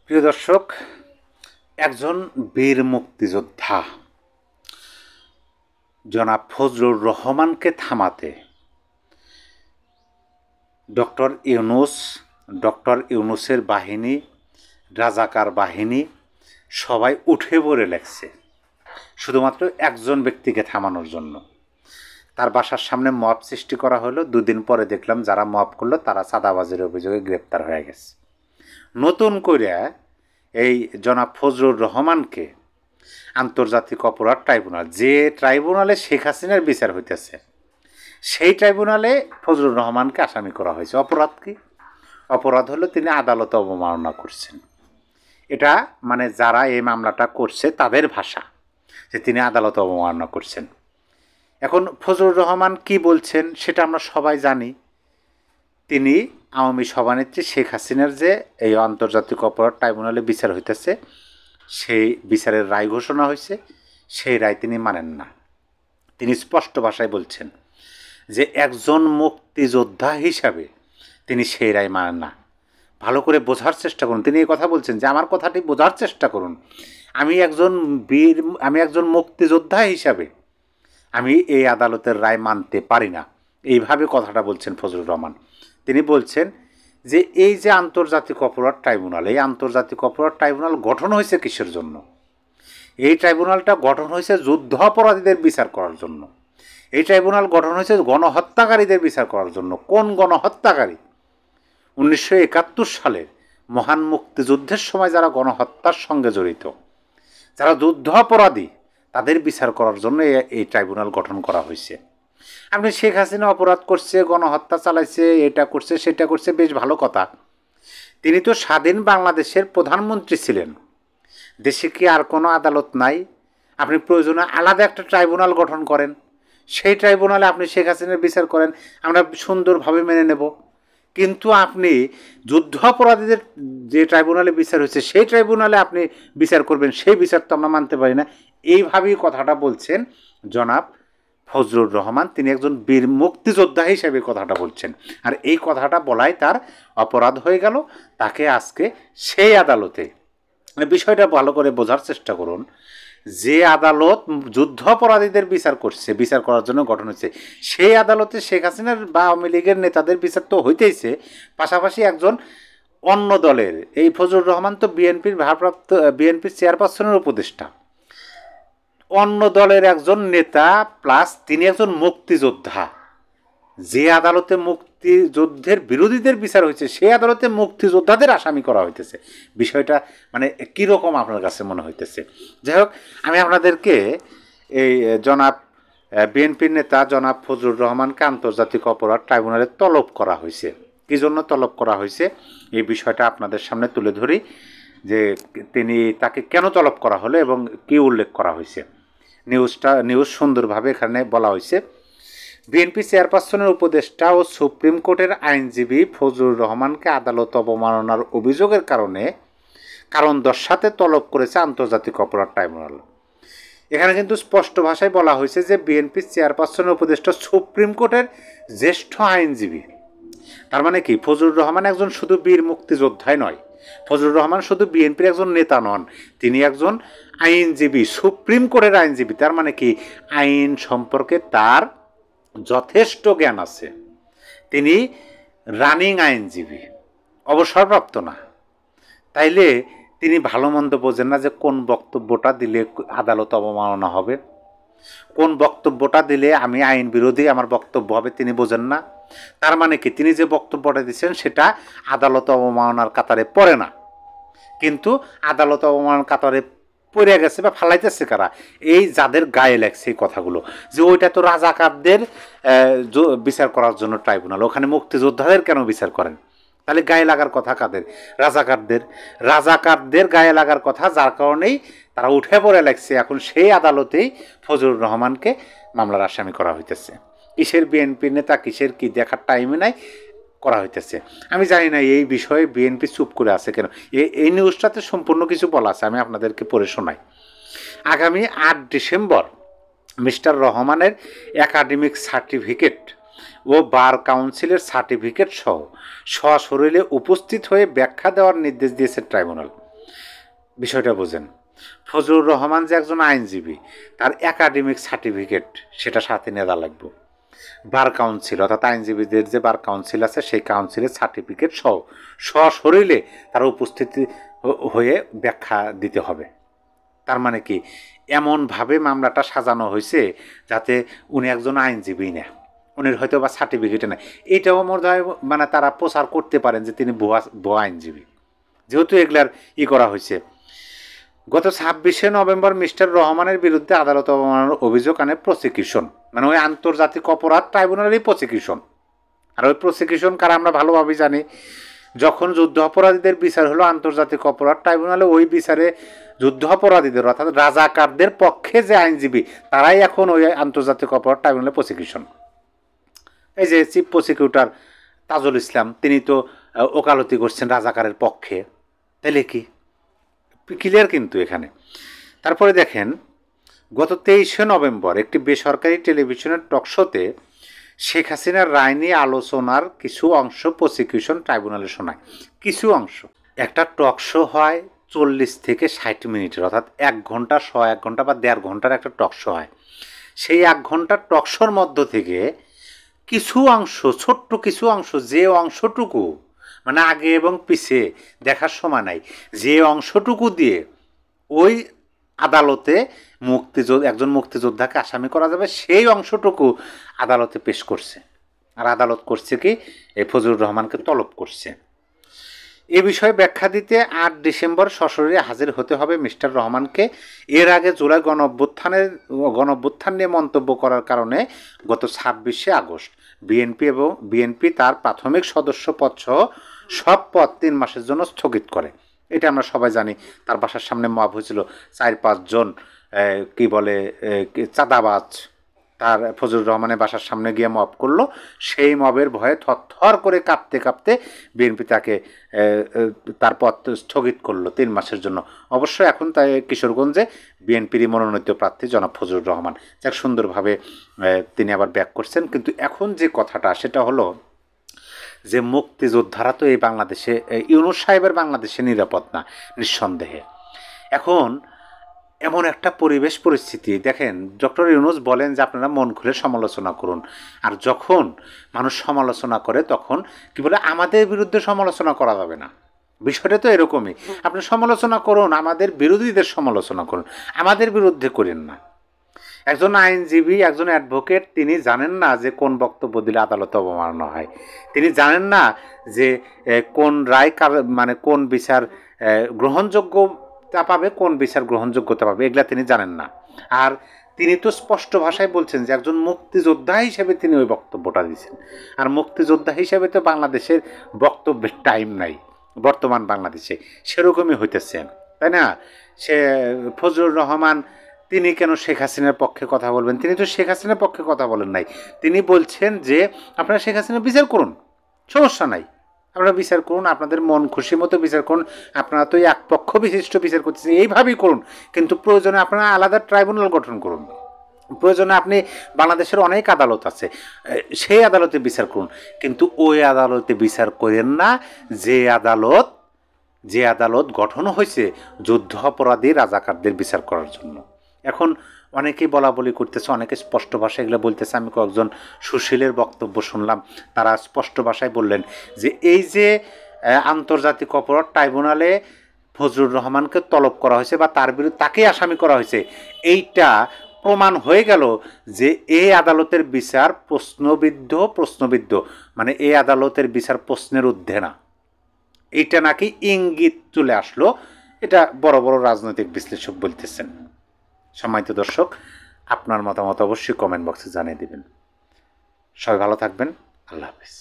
প্রিয় দর্শক, একজন বীর মুক্তিযোদ্ধা জনাব ফজলুর রহমানকে থামাতে ডক্টর ইউনূসের বাহিনী, রাজাকার বাহিনী সবাই উঠে পড়ে লেগেছে শুধুমাত্র একজন ব্যক্তিকে থামানোর জন্য। তার বাসার সামনে মব সৃষ্টি করা হলো। দুদিন পরে দেখলাম যারা মব করলো তারা চাঁদাবাজির অভিযোগে গ্রেপ্তার হয়ে গেছে। নতুন করে এই জনাব ফজলুর রহমানকে আন্তর্জাতিক অপরাধ ট্রাইব্যুনাল, যে ট্রাইব্যুনালে শেখ হাসিনার বিচার হইতেছে, সেই ট্রাইব্যুনালে ফজলুর রহমানকে আসামি করা হয়েছে। অপরাধ কি? অপরাধ হলো তিনি আদালতে অবমাননা করছেন। এটা মানে যারা এই মামলাটা করছে তাদের ভাষা যে তিনি আদালতে অবমাননা করছেন। এখন ফজলুর রহমান কি বলছেন সেটা আমরা সবাই জানি। তিনি আওয়ামী সভানেত্রী শেখ হাসিনার যে এই আন্তর্জাতিক অপরাধ ট্রাইব্যুনালে বিচার হইতেছে, সেই বিচারের রায় ঘোষণা হয়েছে, সেই রায় তিনি মানেন না। তিনি স্পষ্ট ভাষায় বলছেন যে একজন মুক্তিযোদ্ধা হিসাবে তিনি সেই রায় মানেন না। ভালো করে বোঝার চেষ্টা করুন। তিনি এই কথা বলছেন যে আমার কথাটি বোঝার চেষ্টা করুন, আমি একজন মুক্তিযোদ্ধা হিসাবে আমি এই আদালতের রায় মানতে পারি না। এইভাবে কথাটা বলছেন ফজলুর রহমান। তিনি বলছেন যে এই যে আন্তর্জাতিক অপরাধ ট্রাইব্যুনাল, এই আন্তর্জাতিক অপরাধ ট্রাইব্যুনাল গঠন হয়েছে কিসের জন্য? এই ট্রাইব্যুনালটা গঠন হয়েছে যুদ্ধ অপরাধীদের বিচার করার জন্য। এই ট্রাইব্যুনাল গঠন হয়েছে গণহত্যাকারীদের বিচার করার জন্য। কোন গণহত্যাকারী? 1971 সালের মহান মুক্তিযুদ্ধের সময় যারা গণহত্যার সঙ্গে জড়িত, যারা যুদ্ধ অপরাধী, তাদের বিচার করার জন্য এই ট্রাইব্যুনাল গঠন করা হয়েছে। আপনি শেখ হাসিনা অপরাধ করছে, গণহত্যা চালাইছে, এটা করছে সেটা করছে, বেশ ভালো কথা। তিনি তো স্বাধীন বাংলাদেশের প্রধানমন্ত্রী ছিলেন। দেশে কি আর কোনো আদালত নাই? আপনি প্রয়োজনে আলাদা একটা ট্রাইব্যুনাল গঠন করেন, সেই ট্রাইব্যুনালে আপনি শেখ হাসিনার বিচার করেন, আমরা সুন্দরভাবে মেনে নেব। কিন্তু আপনি যুদ্ধ অপরাধীদের যে ট্রাইব্যুনালে বিচার হয়েছে সেই ট্রাইব্যুনালে আপনি বিচার করবেন, সেই বিচার তো আমরা মানতে পারি না। এইভাবেই কথাটা বলছেন জনাব ফজলুর রহমান। তিনি একজন বীর মুক্তিযোদ্ধা হিসেবে কথাটা বলছেন, আর এই কথাটা বলাই তার অপরাধ হয়ে গেল। তাকে আজকে সেই আদালতে, বিষয়টা ভালো করে বোঝার চেষ্টা করুন, যে আদালত যুদ্ধ অপরাধীদের বিচার করছে, বিচার করার জন্য গঠন হয়েছে, সেই আদালতে শেখ হাসিনার বা আওয়ামী লীগের নেতাদের বিচার তো হইতেইছে, পাশাপাশি একজন অন্য দলের, এই ফজলুর রহমান তো বিএনপির চেয়ারপারসনের উপদেষ্টা, অন্য দলের একজন নেতা, প্লাস তিনি একজন মুক্তিযোদ্ধা। যে আদালতে মুক্তিযুদ্ধের বিরোধীদের বিচার হয়েছে সেই আদালতে মুক্তিযোদ্ধাদের আসামি করা হইতেছে। বিষয়টা মানে কীরকম আপনার কাছে মনে হইতেছে? যাই হোক, আমি আপনাদেরকে এই বিএনপির নেতা জনাব ফজলুর রহমানকে আন্তর্জাতিক অপরাধ ট্রাইব্যুনালে তলব করা হয়েছে। কী জন্য তলব করা হয়েছে এই বিষয়টা আপনাদের সামনে তুলে ধরি, যে তাকে কেন তলব করা হলো এবং কী উল্লেখ করা হয়েছে। নিউজ সুন্দরভাবে এখানে বলা হয়েছে। বিএনপি চেয়ারপারসনের উপদেষ্টা ও সুপ্রিম কোর্টের আইনজীবী ফজলুর রহমানকে আদালত অবমাননার অভিযোগের কারণ দর্শাতে তলব করেছে আন্তর্জাতিক অপরাধ ট্রাইব্যুনাল। এখানে কিন্তু স্পষ্ট ভাষায় বলা হয়েছে যে বিএনপি চেয়ারপারসনের উপদেষ্টা সুপ্রিম কোর্টের জ্যেষ্ঠ আইনজীবী। তার মানে কি, ফজলুর রহমান একজন শুধু বীর মুক্তিযোদ্ধাই নয়, ফজলুর রহমান শুধু বিএনপির একজন নেতা নন, তিনি একজন আইনজীবী, সুপ্রিম কোর্টের আইনজীবী। তার মানে কি, আইন সম্পর্কে তার যথেষ্ট জ্ঞান আছে। তিনি রানিং আইনজীবী, অবসরপ্রাপ্ত না। তাইলে তিনি ভালো মন্দ বোঝেন না যে কোন বক্তব্যটা দিলে আদালত অবমাননা হবে, কোন বক্তব্যটা দিলে আমি আইন বিরোধী আমার বক্তব্য হবে, তিনি বোঝেন না। তার মানে কি, তিনি যে বক্তব্যটা দিচ্ছেন সেটা আদালত অবমাননার কাতারে পড়ে না, কিন্তু আদালত অবমাননার কাতারে পড়ে গেছে বা ফালাইতেছে কারা? এই যাদের গায়ে লাগছে এই কথাগুলো, যে ওইটা তো রাজাকারদের বিচার করার জন্য ট্রাইব্যুনাল, ওখানে মুক্তিযোদ্ধাদের কেন বিচার করেন? তাহলে গায়ে লাগার কথা কাদের? রাজাকারদের গায়ে লাগার কথা, যার কারণেই তারা উঠে পড়ে লাগছে। এখন সেই আদালতেই ফজলুর রহমানকে মামলার আসামি করা হইতেছে। কিসের বিএনপি নেতা, কিসের কি দেখার টাইমে নাই, করা হইতেছে। আমি জানি না এই বিষয়ে বিএনপি চুপ করে আছে কেন। এই নিউজটাতে সম্পূর্ণ কিছু বলা আছে, আমি আপনাদেরকে পড়ে শোনাই। আগামী 8 ডিসেম্বর মিস্টার রহমানের একাডেমিক সার্টিফিকেট ও বার কাউন্সিলের সার্টিফিকেট সহ সশরীরে উপস্থিত হয়ে ব্যাখ্যা দেওয়ার নির্দেশ দিয়েছে ট্রাইব্যুনাল। বিষয়টা বোঝেন। ফজলুর রহমান যে একজন আইনজীবী, তার একাডেমিক সার্টিফিকেট সেটা সাথে নেওয়া লাগবে। বার কাউন্সিল অর্থাৎ আইনজীবীদের যে বার কাউন্সিল আছে সেই কাউন্সিলের সার্টিফিকেট সহ সশরীরে তার উপস্থিতি হয়ে ব্যাখ্যা দিতে হবে। তার মানে কি, এমনভাবে মামলাটা সাজানো হয়েছে যাতে উনি একজন আইনজীবী না, উনির হয়তো বা সার্টিফিকেটে নেই। এটাও মনে হয় মানে তারা প্রচার করতে পারেন যে তিনি ভুয়া আইনজীবী, যেহেতু এগুলার করা হয়েছে। গত 26শে নভেম্বর মিস্টার রহমানের বিরুদ্ধে আদালত অবমাননার অভিযোগ আনে প্রসিকিউশন, মানে ওই আন্তর্জাতিক অপরাধ ট্রাইব্যুনালেরই প্রসিকিউশন। আর ওই প্রসিকিউশন কারা আমরা ভালোভাবে জানি। যখন যুদ্ধ অপরাধীদের বিচার হলো আন্তর্জাতিক অপরাধ ট্রাইব্যুনালে, ওই বিচারে যুদ্ধ অপরাধীদের অর্থাৎ রাজাকারদের পক্ষে যে আইনজীবী তারাই এখন ওই আন্তর্জাতিক অপরাধ ট্রাইব্যুনালে প্রসিকিউশন। এই যে চিফ প্রসিকিউটর তাজুল ইসলাম, তিনি তো ওকালতি করছেন রাজাকারের পক্ষে, তাইলে কি ক্লিয়ার কিন্তু এখানে। তারপরে দেখেন, গত 23শে নভেম্বর একটি বেসরকারি টেলিভিশনের টকশোতে শেখ হাসিনার রায় নিয়ে আলোচনার কিছু অংশ প্রসিকিউশন ট্রাইব্যুনালে শোনায়। কিছু অংশ, একটা টকশো হয় 40 থেকে 60 মিনিটের, অর্থাৎ 1 ঘন্টা, 1 ঘন্টা বা 1.5 ঘন্টার একটা টকশো হয়। সেই 1 ঘন্টার টকশোর মধ্য থেকে কিছু অংশ, ছোট্ট কিছু অংশ, যে অংশটুকু মানে আগে এবং পিছে দেখার সময় নাই, যে অংশটুকু দিয়ে ওই আদালতে একজন মুক্তিযোদ্ধাকে আসামি করা যাবে, সেই অংশটুকু আদালতে পেশ করছে। আর আদালত করছে কি, এই ফজলুর রহমানকে তলব করছে। এ বিষয়ে ব্যাখ্যা দিতে 8 ডিসেম্বর সশরীরে হাজির হতে হবে মিস্টার রহমানকে। এর আগে জুলাই গণঅভ্যুত্থান নিয়ে মন্তব্য করার কারণে গত 26শে আগস্ট বিএনপি তার প্রাথমিক সদস্য পদ সহ সব পদ 3 মাসের জন্য স্থগিত করে। এটা আমরা সবাই জানি। তার বাসার সামনে মব হয়েছিল, 4-5 জন কি বলে চাঁদাবাজ তার ফজলুর রহমানের বাসার সামনে গিয়ে মব করলো। সেই মবের ভয়ে থরথর করে কাঁপতে কাঁপতে বিএনপি তার পদ স্থগিত করলো 3 মাসের জন্য। অবশ্য এখন তাই কিশোরগঞ্জে বিএনপিরই মনোনীত প্রার্থী জনাব ফজলুর রহমান, যাক সুন্দরভাবে তিনি আবার ব্যাক করছেন। কিন্তু এখন যে কথাটা সেটা হলো যে মুক্তিযোদ্ধারা তো এই বাংলাদেশে, ইউনূস সাহেবের বাংলাদেশে নিরাপদ না নিঃসন্দেহে। এখন এমন একটা পরিস্থিতি দেখেন, ডক্টর ইউনূস বলেন যে আপনারা মন খুলে সমালোচনা করুন। আর যখন মানুষ সমালোচনা করে তখন কি বলে, আমাদের বিরুদ্ধে সমালোচনা করা যাবে না। বিষয়টা তো এরকমই, আপনি সমালোচনা করুন, আমাদের বিরোধীদের সমালোচনা করুন, আমাদের বিরুদ্ধে করেন না। একজন আইনজীবী, একজন অ্যাডভোকেট, তিনি জানেন না যে কোন বক্তব্য দিলে আদালতে অবমাননা হয়। তিনি জানেন না যে কোন রায় মানে কোন বিচার গ্রহণযোগ্যতা পাবে, কোন বিচার গ্রহণযোগ্যতা পাবে, এগুলা তিনি জানেন না। আর তিনি তো স্পষ্ট ভাষায় বলছেন যে একজন মুক্তিযোদ্ধা হিসেবে তিনি ওই বক্তব্যটা দিয়েছেন। আর মুক্তিযোদ্ধা হিসেবে তো বাংলাদেশের বক্তব্যের টাইম নাই বর্তমান বাংলাদেশে, সেরকমই হইতেছে, তাই না? সে ফজলুর রহমান তিনি কেন শেখ হাসিনার পক্ষে কথা বলবেন? তিনি তো শেখ হাসিনার পক্ষে কথা বলেন নাই। তিনি বলছেন যে আপনারা শেখ হাসিনার বিচার করুন, সমস্যা নাই, আপনারা বিচার করুন, আপনাদের মন খুশি মতো বিচার করুন। আপনারা তো এক পক্ষ বিশিষ্ট বিচার করতেছেন, এইভাবেই করুন, কিন্তু প্রয়োজনে আপনারা আলাদা ট্রাইব্যুনাল গঠন করুন। প্রয়োজনে আপনি, বাংলাদেশের অনেক আদালত আছে, সেই আদালতে বিচার করুন, কিন্তু ওই আদালতে বিচার করেন না যে আদালত গঠন হয়েছে যুদ্ধ অপরাধী রাজাকারদের বিচার করার জন্য। এখন অনেকেই বলা করতেছে, অনেকে স্পষ্ট ভাষায় এগুলো বলতেছে। আমি কয়েকজন সুশীলের বক্তব্য শুনলাম, তারা স্পষ্ট ভাষায় বললেন যে এই যে আন্তর্জাতিক অপরাধ ট্রাইব্যুনালে ফজলুর রহমানকে তলব করা হয়েছে বা তার বিরুদ্ধে তাকে আসামি করা হয়েছে, এইটা প্রমাণ হয়ে গেল যে এই আদালতের বিচার প্রশ্নবিদ্ধ, মানে এই আদালতের বিচার প্রশ্নের ঊর্ধ্বে না। এইটা নাকি ইঙ্গিত চলে আসলো, এটা বড় বড় রাজনৈতিক বিশ্লেষক বলতেছেন। সম্মানিত দর্শক, আপনার মতামত অবশ্যই কমেন্ট বক্সে জানিয়ে দিবেন। সবাই ভালো থাকবেন। আল্লাহ হাফেজ।